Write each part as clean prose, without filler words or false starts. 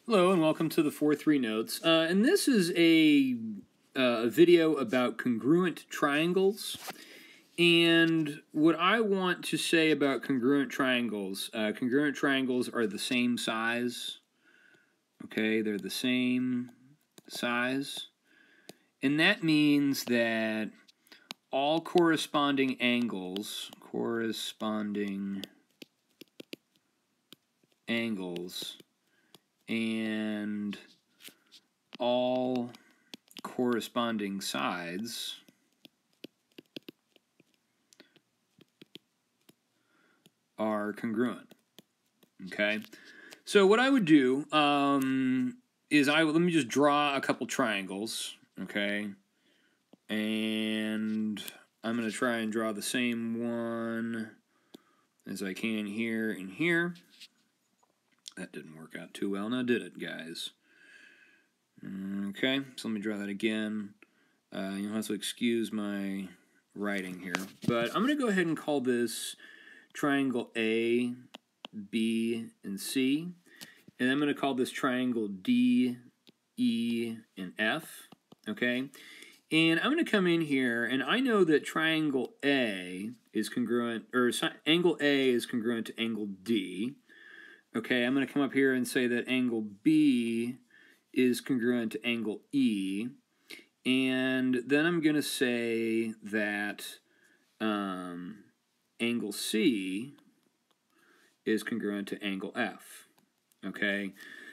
Hello and welcome to the 4-3 Notes. And this is a video about congruent triangles. And what I want to say about congruent triangles are the same size. Okay, they're the same size. And that means that all corresponding angles and all corresponding sides are congruent. Okay, so what I would do is let me just draw a couple triangles. Okay, and I'm going to try and draw the same one as I can here and here. That didn't work out too well, now did it, guys? Okay, so let me draw that again. You'll have to excuse my writing here. But I'm going to go ahead and call this triangle A, B, and C. And I'm going to call this triangle D, E, and F. Okay? And I'm going to come in here, and I know that triangle A is congruent, or angle A is congruent to angle D. Okay, I'm going to come up here and say that angle B is congruent to angle E. And then I'm going to say that angle C is congruent to angle F. Okay,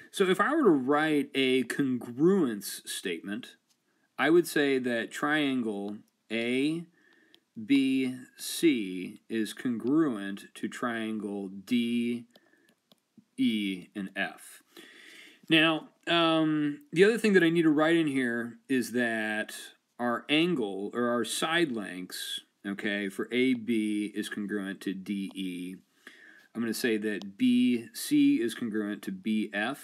so if I were to write a congruence statement, I would say that triangle A, B, C is congruent to triangle D, E, and F. Now, the other thing that I need to write in here is that our angle, or our side lengths, okay, for AB is congruent to DE. I'm going to say that BC is congruent to BF,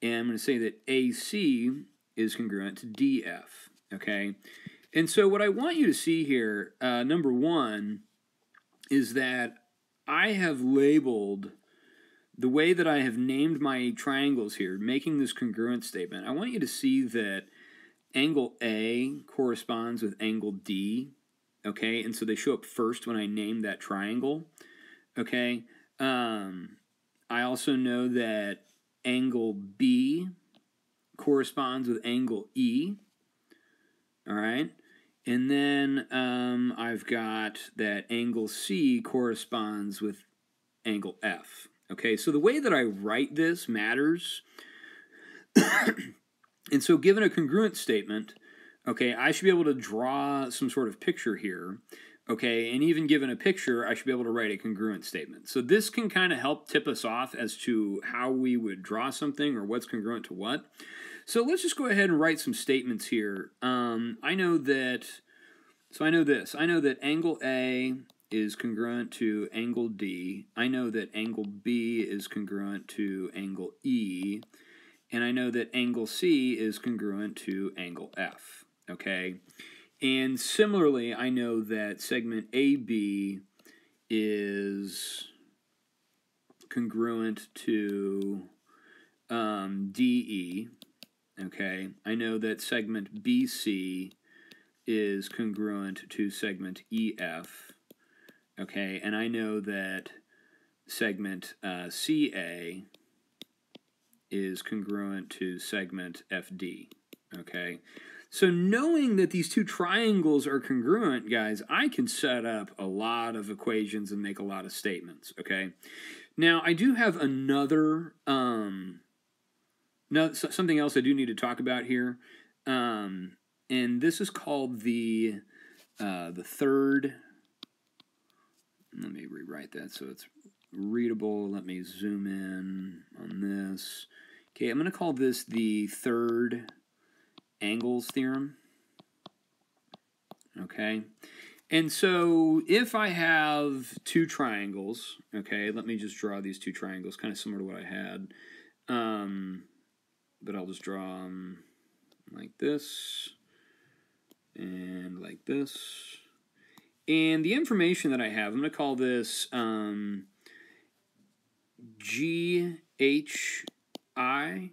and I'm going to say that AC is congruent to DF, okay? And so what I want you to see here, number one, is that I have labeled the way that I have named my triangles here, making this congruent statement. I want you to see that angle A corresponds with angle D, okay? And so they show up first when I name that triangle, okay? I also know that angle B corresponds with angle E, all right? And then I've got that angle C corresponds with angle F. Okay, so the way that I write this matters. And so given a congruent statement, okay, I should be able to draw some sort of picture here. Okay, and even given a picture, I should be able to write a congruent statement. So this can kind of help tip us off as to how we would draw something or what's congruent to what. So let's just go ahead and write some statements here. I know that angle A is congruent to angle D. I know that angle B is congruent to angle E. And I know that angle C is congruent to angle F. Okay? And similarly, I know that segment AB is congruent to DE. Okay? I know that segment BC is congruent to segment EF. Okay, and I know that segment CA is congruent to segment FD. Okay, so knowing that these two triangles are congruent, guys, I can set up a lot of equations and make a lot of statements. Okay, now I do have another something else I do need to talk about here, and this is called the third. Let me rewrite that so it's readable. Let me zoom in on this. Okay, I'm going to call this the third angles theorem. Okay, and so if I have two triangles, okay, let me just draw these two triangles, kind of similar to what I had, but I'll just draw them like this and like this. And the information that I have, I'm going to call this GH I,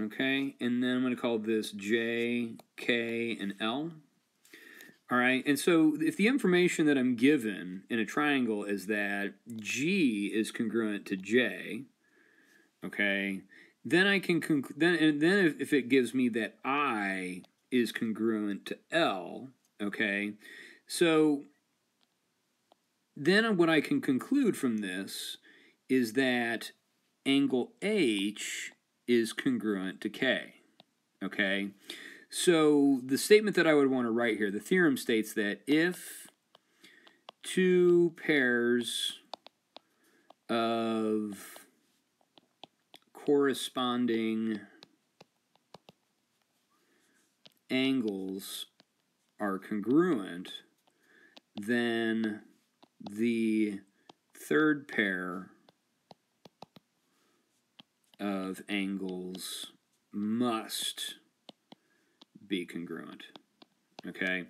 okay, and then I'm going to call this J, K, and L. All right, and so if the information that I'm given in a triangle is that G is congruent to J, okay, then I can then if it gives me that I is congruent to L, okay, so then what I can conclude from this is that angle H is congruent to K, okay? So the statement that I would want to write here, the theorem states that if two pairs of corresponding angles are congruent, then the third pair of angles must be congruent. Okay,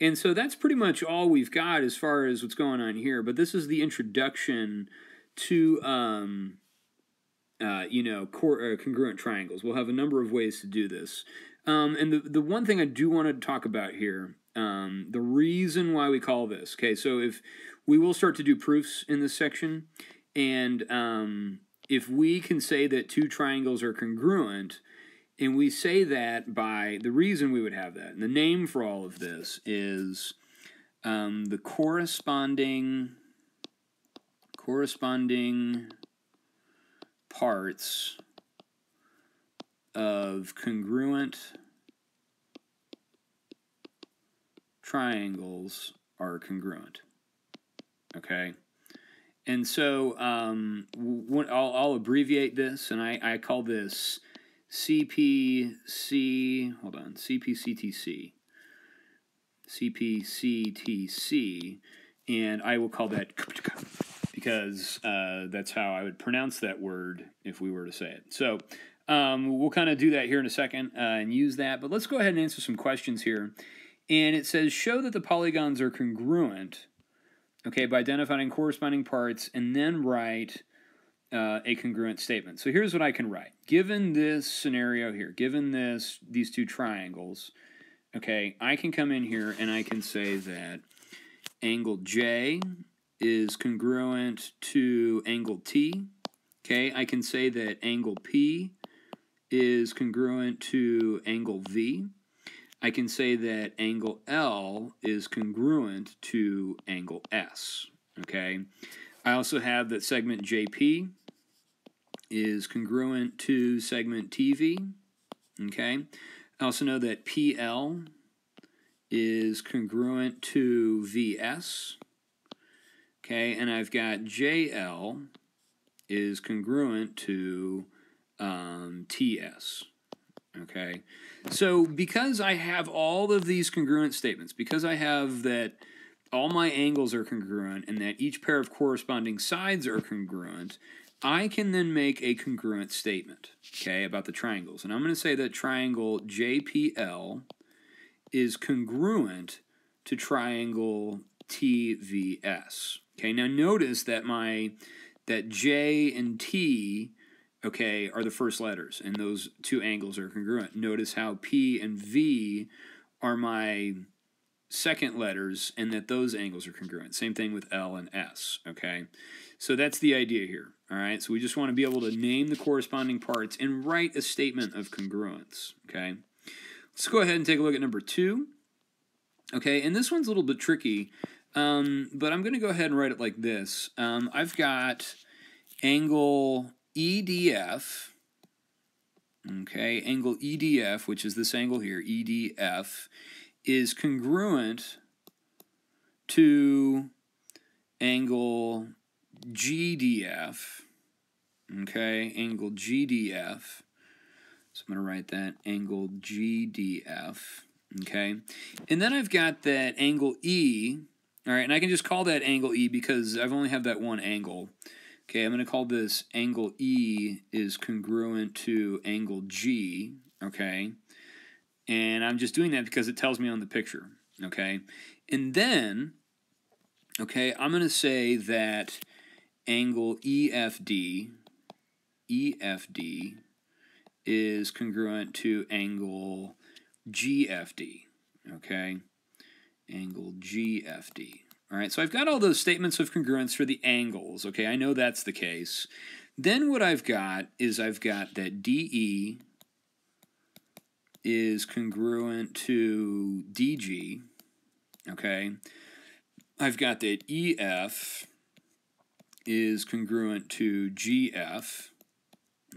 and so that's pretty much all we've got as far as what's going on here. But this is the introduction to congruent triangles. We'll have a number of ways to do this. And the one thing I do want to talk about here, the reason why we call this, okay, so if we will start to do proofs in this section, and if we can say that two triangles are congruent, and we say that by the reason we would have that, and the name for all of this is the corresponding parts of congruent triangles are congruent. Okay, and so I'll abbreviate this, and I call this CPCTC, and I will call that because that's how I would pronounce that word if we were to say it. So we'll kind of do that here in a second and use that, but let's go ahead and answer some questions here. And it says, show that the polygons are congruent, okay, by identifying corresponding parts, and then write a congruent statement. So here's what I can write. Given this scenario here, given these two triangles, okay, I can come in here and I can say that angle J is congruent to angle T. Okay, I can say that angle P is congruent to angle V. I can say that angle L is congruent to angle S. Okay, I also have that segment JP is congruent to segment TV. Okay, I also know that PL is congruent to VS. Okay, and I've got JL is congruent to TS. Okay, so because I have all of these congruent statements, because I have that all my angles are congruent and that each pair of corresponding sides are congruent, I can then make a congruent statement, okay, about the triangles. And I'm going to say that triangle JPL is congruent to triangle TVS. Okay, now notice that that J and T, okay, are the first letters, and those two angles are congruent. Notice how P and V are my second letters, and that those angles are congruent. Same thing with L and S, okay? So that's the idea here, all right? So we just want to be able to name the corresponding parts and write a statement of congruence, okay? Let's go ahead and take a look at number 2. Okay, and this one's a little bit tricky, but I'm going to go ahead and write it like this. I've got angle EDF, okay, angle EDF, which is this angle here, EDF, is congruent to angle GDF, okay, angle GDF. So I'm going to write that, angle GDF, okay? And then I've got that angle E, all right, and I can just call that angle E because I've only have that one angle. Okay, I'm going to call this angle E is congruent to angle G, okay? And I'm just doing that because it tells me on the picture, okay? And then, okay, I'm going to say that angle EFD, EFD is congruent to angle GFD, okay? Angle GFD. All right, so I've got all those statements of congruence for the angles, okay? I know that's the case. Then what I've got is I've got that DE is congruent to DG, okay? I've got that EF is congruent to GF,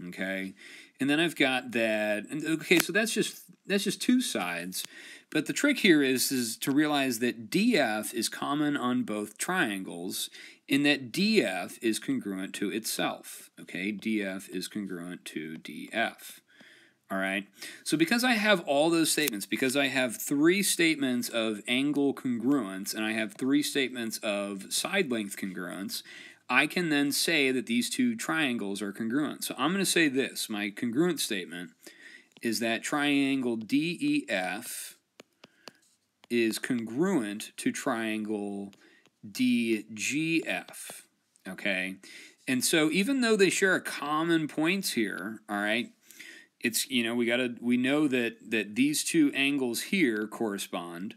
okay? And then I've got that, and okay, so that's just two sides. But the trick here is to realize that DF is common on both triangles, in that DF is congruent to itself, okay? DF is congruent to DF. All right, so because I have all those statements, because I have three statements of angle congruence and I have three statements of side length congruence, I can then say that these two triangles are congruent. So I'm going to say this, my congruent statement is that triangle DEF is congruent to triangle DGF, okay? And so even though they share a common points here, all right, it's, you know, we know that these two angles here correspond.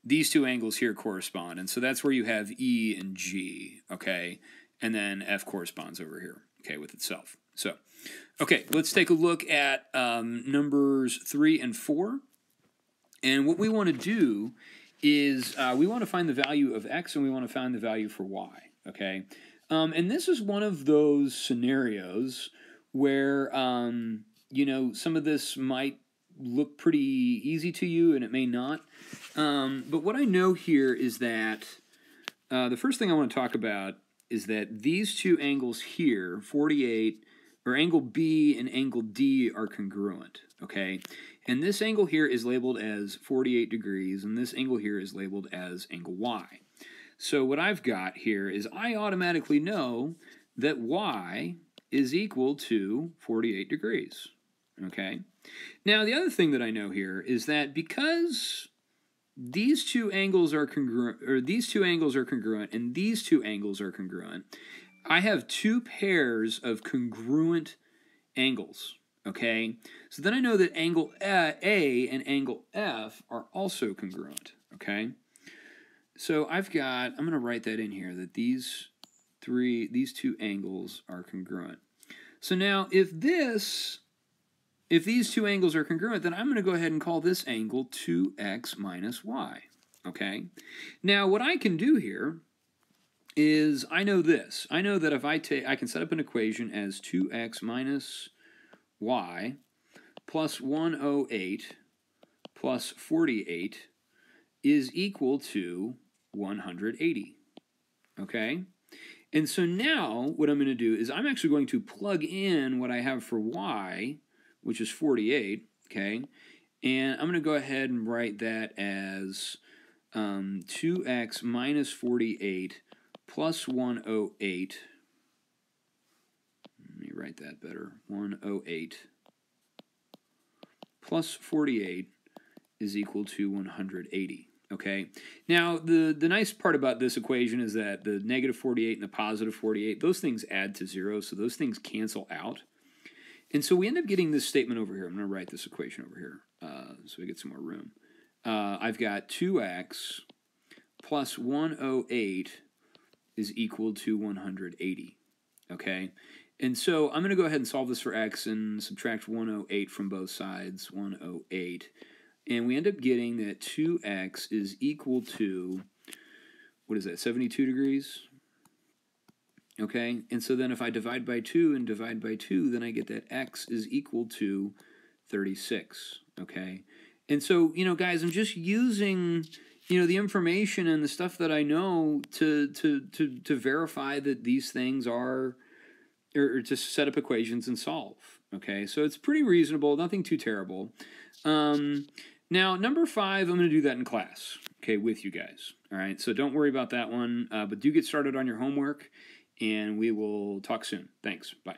These two angles here correspond. And so that's where you have E and G, okay? And then F corresponds over here, okay, with itself. So, okay, let's take a look at numbers 3 and 4. And what we want to do is we want to find the value of X and we want to find the value for Y, okay? And this is one of those scenarios where you know, some of this might look pretty easy to you and it may not. But what I know here is that the first thing I want to talk about is that these two angles here, 48, or angle B and angle D are congruent, okay? And this angle here is labeled as 48 degrees, and this angle here is labeled as angle Y. So what I've got here is I automatically know that Y is equal to 48 degrees. Okay. Now the other thing that I know here is that because these two angles are congruent, or these two angles are congruent, and these two angles are congruent, I have two pairs of congruent angles. Okay. So then I know that angle A and angle F are also congruent. Okay. So I'm going to write that in here, that these two angles are congruent. So now if these two angles are congruent, then I'm going to go ahead and call this angle 2x minus y, okay? Now, what I can do here is I know this. I know that if I can set up an equation as 2x minus y plus 108 plus 48 is equal to 180, okay? And so now what I'm going to do is I'm actually going to plug in what I have for y, which is 48, okay? And I'm going to go ahead and write that as 2x minus 48 plus 108. Let me write that better. 108 plus 48 is equal to 180, okay? Now, the nice part about this equation is that the negative 48 and the positive 48, those things add to 0, so those things cancel out. And so we end up getting this statement over here. I'm going to write this equation over here so we get some more room. I've got 2x plus 108 is equal to 180, okay? And so I'm going to go ahead and solve this for x and subtract 108 from both sides, 108. And we end up getting that 2x is equal to, what is that, 72 degrees? Okay, and so then if I divide by 2 and divide by 2, then I get that x is equal to 36, okay? And so, you know, guys, I'm just using, you know, the information and the stuff that I know to verify that these things are, or to set up equations and solve, okay? So it's pretty reasonable, nothing too terrible. Now, number 5, I'm going to do that in class, okay, with you guys, all right? So don't worry about that one, but do get started on your homework, and we will talk soon. Thanks. Bye.